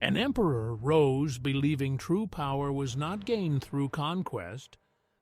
An emperor rose believing true power was not gained through conquest,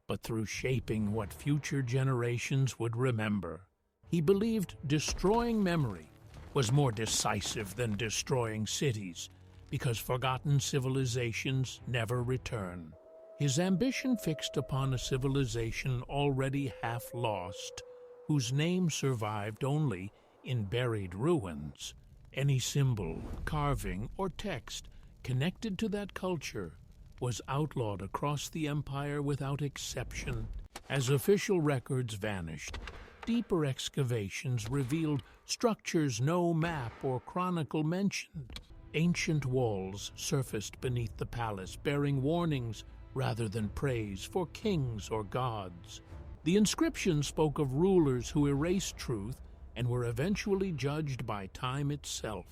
but through shaping what future generations would remember. He believed destroying memory was more decisive than destroying cities, because forgotten civilizations never return. His ambition fixed upon a civilization already half lost, whose name survived only in buried ruins. Any symbol, carving, or text connected to that culture was outlawed across the empire without exception. As official records vanished, deeper excavations revealed structures no map or chronicle mentioned. Ancient walls surfaced beneath the palace, bearing warnings rather than praise for kings or gods. The inscriptions spoke of rulers who erased truth and were eventually judged by time itself.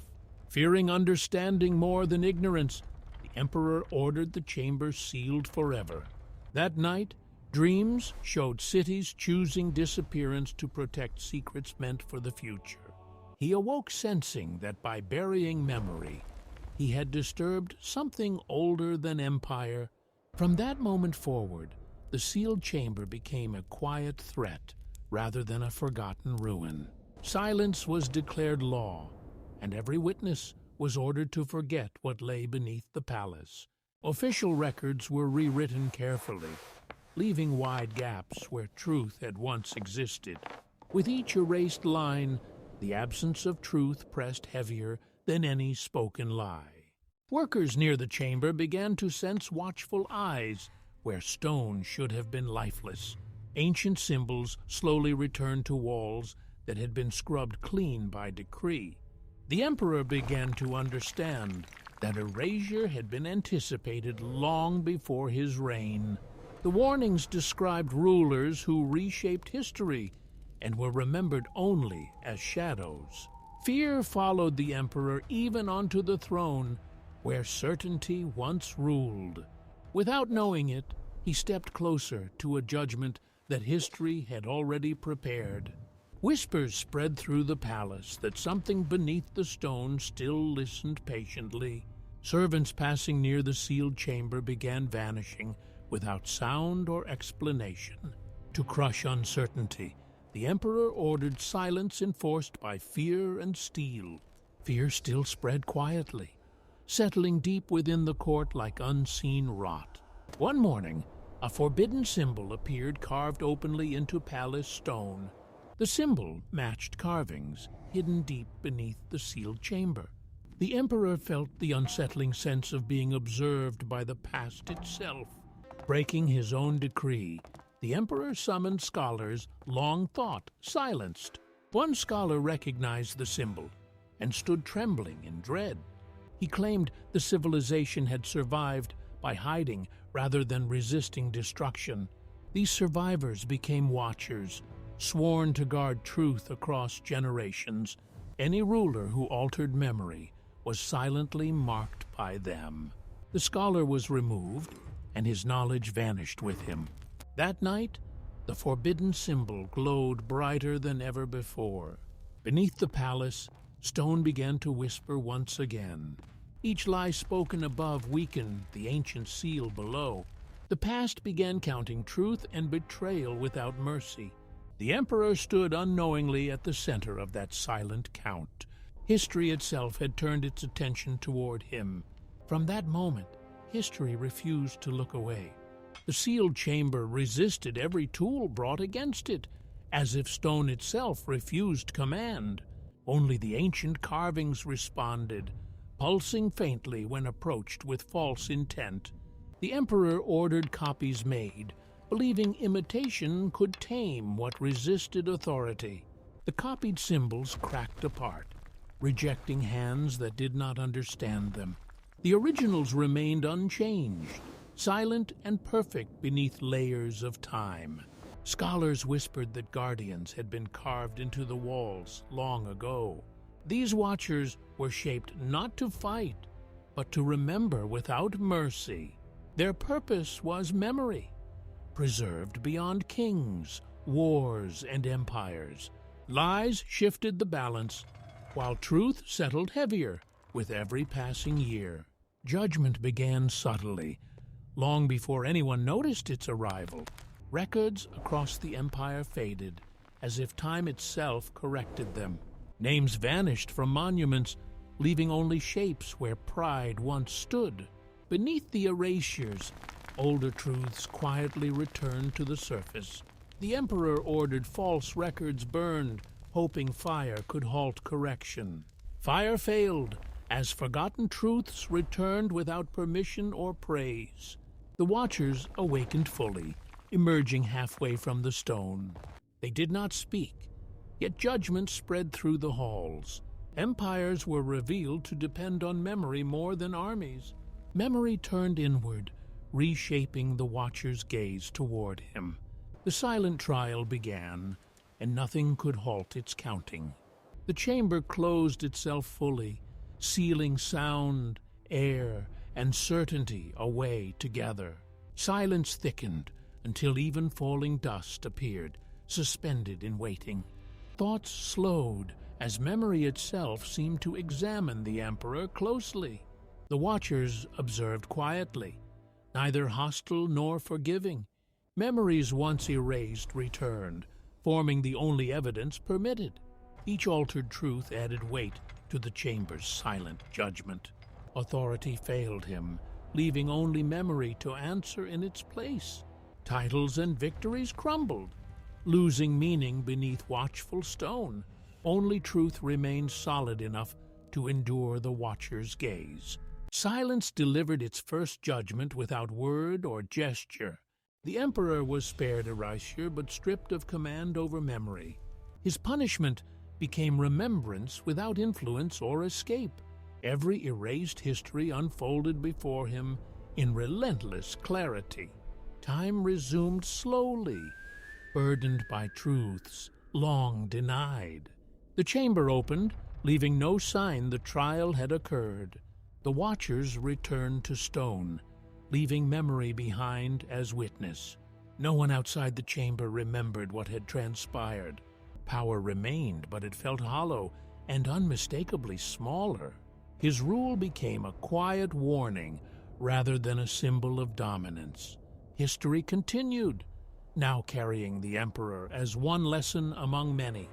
Fearing understanding more than ignorance, the emperor ordered the chamber sealed forever. That night, dreams showed cities choosing disappearance to protect secrets meant for the future. He awoke sensing that by burying memory, he had disturbed something older than empire. From that moment forward, the sealed chamber became a quiet threat rather than a forgotten ruin. Silence was declared law, and every witness was ordered to forget what lay beneath the palace. Official records were rewritten carefully, leaving wide gaps where truth had once existed. With each erased line, the absence of truth pressed heavier than any spoken lie. Workers near the chamber began to sense watchful eyes where stone should have been lifeless. Ancient symbols slowly returned to walls that had been scrubbed clean by decree. The emperor began to understand that erasure had been anticipated long before his reign. The warnings described rulers who reshaped history and were remembered only as shadows. Fear followed the emperor even onto the throne, where certainty once ruled. Without knowing it, he stepped closer to a judgment that history had already prepared. Whispers spread through the palace that something beneath the stone still listened patiently. Servants passing near the sealed chamber began vanishing without sound or explanation. To crush uncertainty, the emperor ordered silence enforced by fear and steel. Fear still spread quietly, settling deep within the court like unseen rot. One morning, a forbidden symbol appeared carved openly into palace stone. The symbol matched carvings hidden deep beneath the sealed chamber. The emperor felt the unsettling sense of being observed by the past itself. Breaking his own decree, the emperor summoned scholars long thought silenced. One scholar recognized the symbol and stood trembling in dread. He claimed the civilization had survived by hiding rather than resisting destruction. These survivors became watchers, sworn to guard truth across generations. Any ruler who altered memory was silently marked by them. The scholar was removed, and his knowledge vanished with him. That night, the forbidden symbol glowed brighter than ever before. Beneath the palace, stone began to whisper once again. Each lie spoken above weakened the ancient seal below. The past began counting truth and betrayal without mercy. The emperor stood unknowingly at the center of that silent count. History itself had turned its attention toward him. From that moment, history refused to look away. The sealed chamber resisted every tool brought against it, as if stone itself refused command. Only the ancient carvings responded, pulsing faintly when approached with false intent. The emperor ordered copies made, believing imitation could tame what resisted authority. The copied symbols cracked apart, rejecting hands that did not understand them. The originals remained unchanged, silent and perfect beneath layers of time. Scholars whispered that guardians had been carved into the walls long ago. These watchers were shaped not to fight, but to remember without mercy. Their purpose was memory, preserved beyond kings, wars, and empires. Lies shifted the balance, while truth settled heavier with every passing year. Judgment began subtly, long before anyone noticed its arrival. Records across the empire faded, as if time itself corrected them. Names vanished from monuments, leaving only shapes where pride once stood. Beneath the erasures, older truths quietly returned to the surface. The emperor ordered false records burned, hoping fire could halt correction. Fire failed, as forgotten truths returned without permission or praise. The watchers awakened fully, emerging halfway from the stone. They did not speak, yet judgment spread through the halls. Empires were revealed to depend on memory more than armies. Memory turned inward, reshaping the watcher's gaze toward him. The silent trial began, and nothing could halt its counting. The chamber closed itself fully, sealing sound, air, and certainty away together. Silence thickened until even falling dust appeared, suspended in waiting. Thoughts slowed as memory itself seemed to examine the emperor closely. The watchers observed quietly, neither hostile nor forgiving. Memories once erased returned, forming the only evidence permitted. Each altered truth added weight to the chamber's silent judgment. Authority failed him, leaving only memory to answer in its place. Titles and victories crumbled, losing meaning beneath watchful stone. Only truth remained solid enough to endure the watcher's gaze. Silence delivered its first judgment without word or gesture. The emperor was spared erasure, but stripped of command over memory. His punishment became remembrance without influence or escape. Every erased history unfolded before him in relentless clarity. Time resumed slowly, burdened by truths long denied. The chamber opened, leaving no sign the trial had occurred. The watchers returned to stone, leaving memory behind as witness. No one outside the chamber remembered what had transpired. Power remained, but it felt hollow and unmistakably smaller. His rule became a quiet warning rather than a symbol of dominance. History continued, now carrying the emperor as one lesson among many.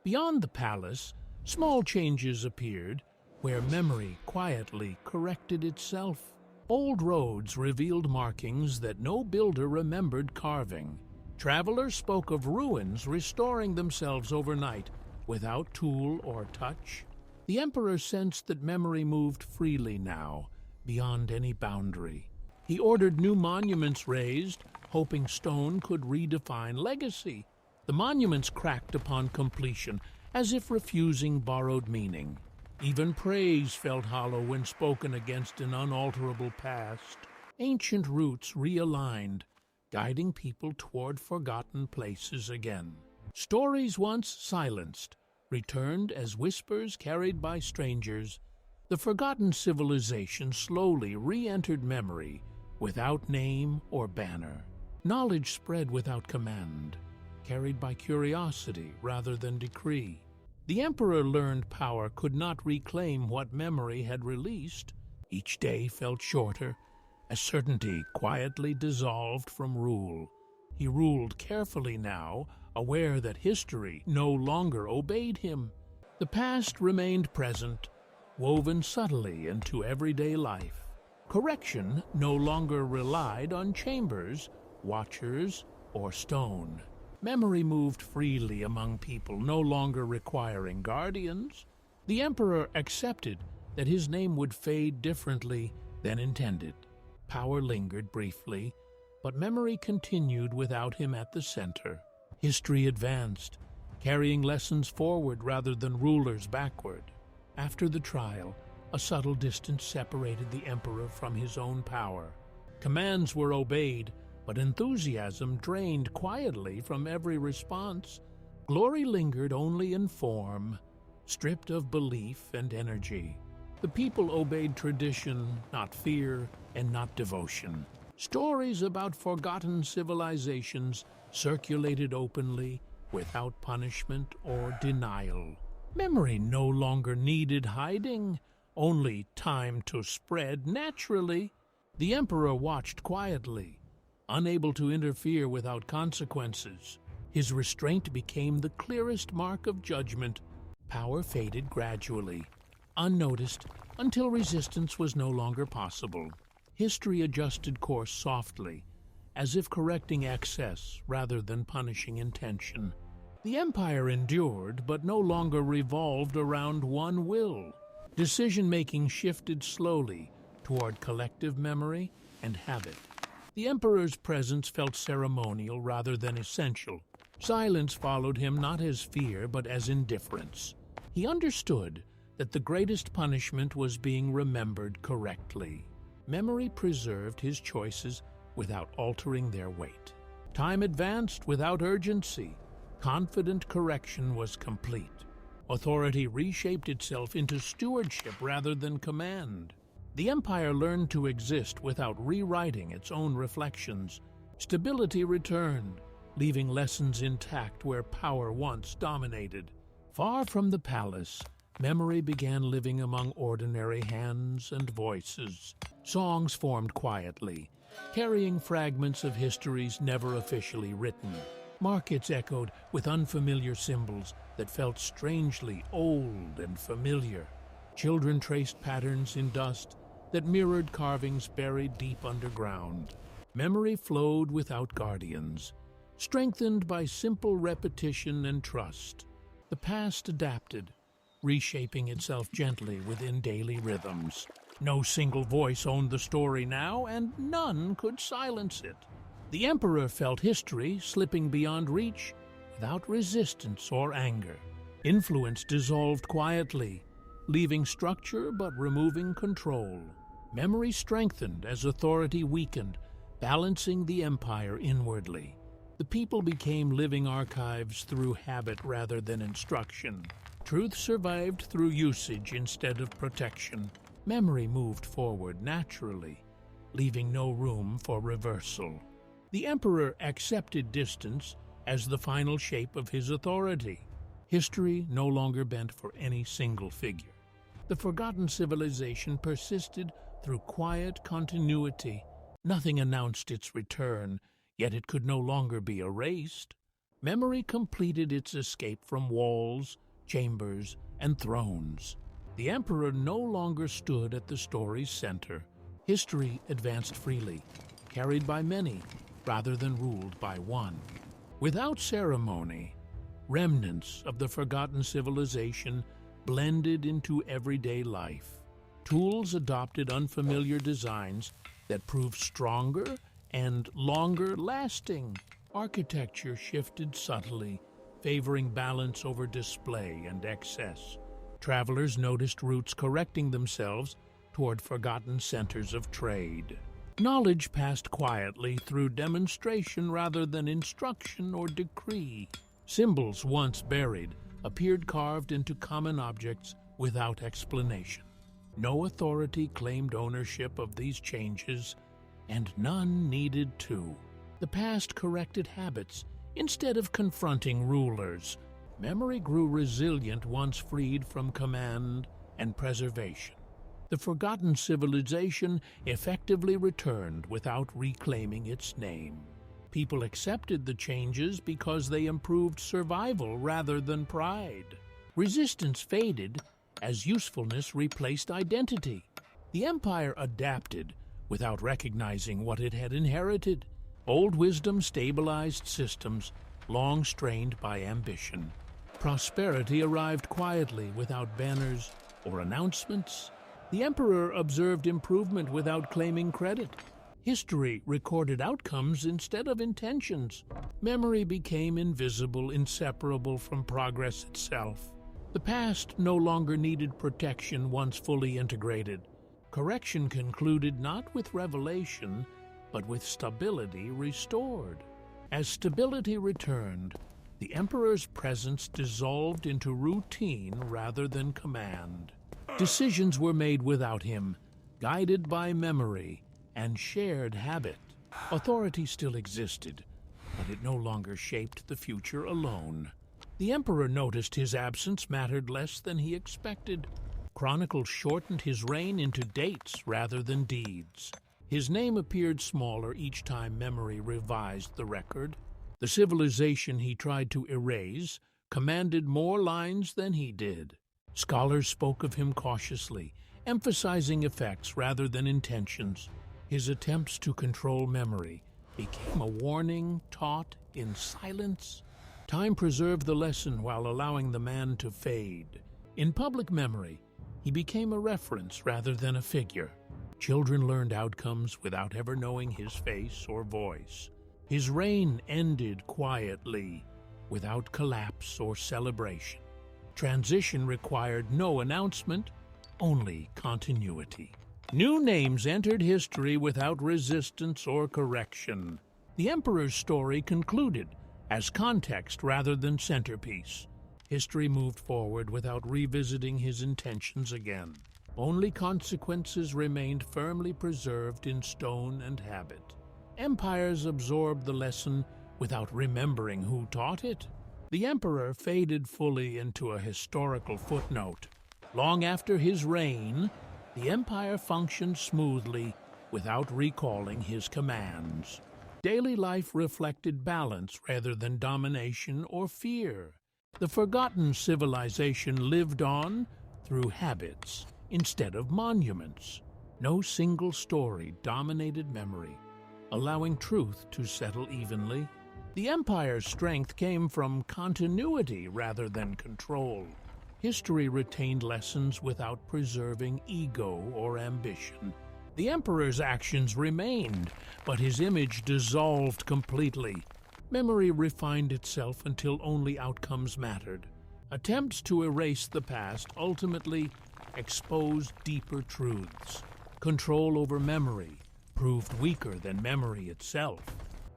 Beyond the palace, small changes appeared, where memory quietly corrected itself. Old roads revealed markings that no builder remembered carving. Travelers spoke of ruins restoring themselves overnight, without tool or touch. The emperor sensed that memory moved freely now, beyond any boundary. He ordered new monuments raised, hoping stone could redefine legacy. The monuments cracked upon completion, as if refusing borrowed meaning. Even praise felt hollow when spoken against an unalterable past. Ancient roots realigned, guiding people toward forgotten places again. Stories once silenced returned as whispers carried by strangers. The forgotten civilization slowly re-entered memory, without name or banner. Knowledge spread without command, carried by curiosity rather than decree. The emperor learned power could not reclaim what memory had released. Each day felt shorter, as certainty quietly dissolved from rule. He ruled carefully now, aware that history no longer obeyed him. The past remained present, woven subtly into everyday life. Correction no longer relied on chambers, watchers, or stone. Memory moved freely among people, no longer requiring guardians. The emperor accepted that his name would fade differently than intended. Power lingered briefly, but memory continued without him at the center. History advanced, carrying lessons forward rather than rulers backward. After the trial, a subtle distance separated the emperor from his own power. Commands were obeyed, but enthusiasm drained quietly from every response. Glory lingered only in form, stripped of belief and energy. The people obeyed tradition, not fear, and not devotion. Stories about forgotten civilizations circulated openly, without punishment or denial. Memory no longer needed hiding, only time to spread naturally. The emperor watched quietly, unable to interfere without consequences. His restraint became the clearest mark of judgment. Power faded gradually, unnoticed, until resistance was no longer possible. History adjusted course softly, as if correcting excess rather than punishing intention. The empire endured, but no longer revolved around one will. Decision-making shifted slowly toward collective memory and habit. The emperor's presence felt ceremonial rather than essential. Silence followed him not as fear, but as indifference. He understood that the greatest punishment was being remembered correctly. Memory preserved his choices without altering their weight. Time advanced without urgency. Confident correction was complete. Authority reshaped itself into stewardship rather than command. The empire learned to exist without rewriting its own reflections. Stability returned, leaving lessons intact where power once dominated. Far from the palace, memory began living among ordinary hands and voices. Songs formed quietly, carrying fragments of histories never officially written. Markets echoed with unfamiliar symbols that felt strangely old and familiar. Children traced patterns in dust that mirrored carvings buried deep underground. Memory flowed without guardians, strengthened by simple repetition and trust. The past adapted, reshaping itself gently within daily rhythms. No single voice owned the story now, and none could silence it. The emperor felt history slipping beyond reach without resistance or anger. Influence dissolved quietly, leaving structure but removing control. Memory strengthened as authority weakened, balancing the empire inwardly. The people became living archives through habit rather than instruction. Truth survived through usage instead of protection. Memory moved forward naturally, leaving no room for reversal. The emperor accepted distance as the final shape of his authority. History no longer bent for any single figure. The forgotten civilization persisted through quiet continuity. Nothing announced its return, yet it could no longer be erased. Memory completed its escape from walls, chambers, and thrones. The emperor no longer stood at the story's center. History advanced freely, carried by many, rather than ruled by one. Without ceremony, remnants of the forgotten civilization blended into everyday life. Tools adopted unfamiliar designs that proved stronger and longer lasting. Architecture shifted subtly, favoring balance over display and excess. Travelers noticed routes correcting themselves toward forgotten centers of trade. Knowledge passed quietly through demonstration rather than instruction or decree. Symbols once buried appeared carved into common objects without explanation. No authority claimed ownership of these changes, and none needed to. The past corrected habits instead of confronting rulers. Memory grew resilient once freed from command and preservation. The forgotten civilization effectively returned without reclaiming its name. People accepted the changes because they improved survival rather than pride. Resistance faded as usefulness replaced identity. The empire adapted without recognizing what it had inherited. Old wisdom stabilized systems long strained by ambition. Prosperity arrived quietly without banners or announcements. The emperor observed improvement without claiming credit. History recorded outcomes instead of intentions. Memory became invisible, inseparable from progress itself. The past no longer needed protection once fully integrated. Correction concluded not with revelation, but with stability restored. As stability returned, the emperor's presence dissolved into routine rather than command. Decisions were made without him, guided by memory and shared habit. Authority still existed, but it no longer shaped the future alone. The emperor noticed his absence mattered less than he expected. Chronicles shortened his reign into dates rather than deeds. His name appeared smaller each time memory revised the record. The civilization he tried to erase commanded more lines than he did. Scholars spoke of him cautiously, emphasizing effects rather than intentions. His attempts to control memory became a warning taught in silence. Time preserved the lesson while allowing the man to fade. In public memory, he became a reference rather than a figure. Children learned outcomes without ever knowing his face or voice. His reign ended quietly, without collapse or celebration. Transition required no announcement, only continuity. New names entered history without resistance or correction. The emperor's story concluded as context rather than centerpiece. History moved forward without revisiting his intentions again. Only consequences remained firmly preserved in stone and habit. Empires absorbed the lesson without remembering who taught it. The emperor faded fully into a historical footnote. Long after his reign, the empire functioned smoothly without recalling his commands. Daily life reflected balance rather than domination or fear. The forgotten civilization lived on through habits instead of monuments. No single story dominated memory, allowing truth to settle evenly. The empire's strength came from continuity rather than control. History retained lessons without preserving ego or ambition. The emperor's actions remained, but his image dissolved completely. Memory refined itself until only outcomes mattered. Attempts to erase the past ultimately exposed deeper truths. Control over memory proved weaker than memory itself.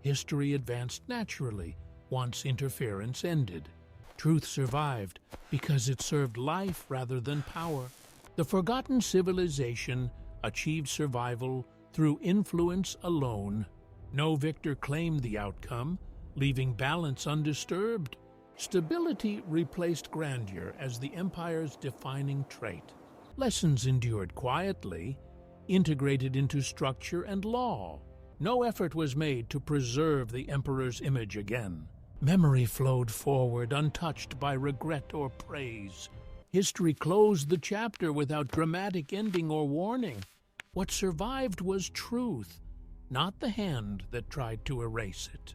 History advanced naturally once interference ended. Truth survived because it served life rather than power. The forgotten civilization achieved survival through influence alone. No victor claimed the outcome, leaving balance undisturbed. Stability replaced grandeur as the empire's defining trait. Lessons endured quietly, integrated into structure and law. No effort was made to preserve the emperor's image again. Memory flowed forward, untouched by regret or praise. History closed the chapter without dramatic ending or warning. What survived was truth, not the hand that tried to erase it.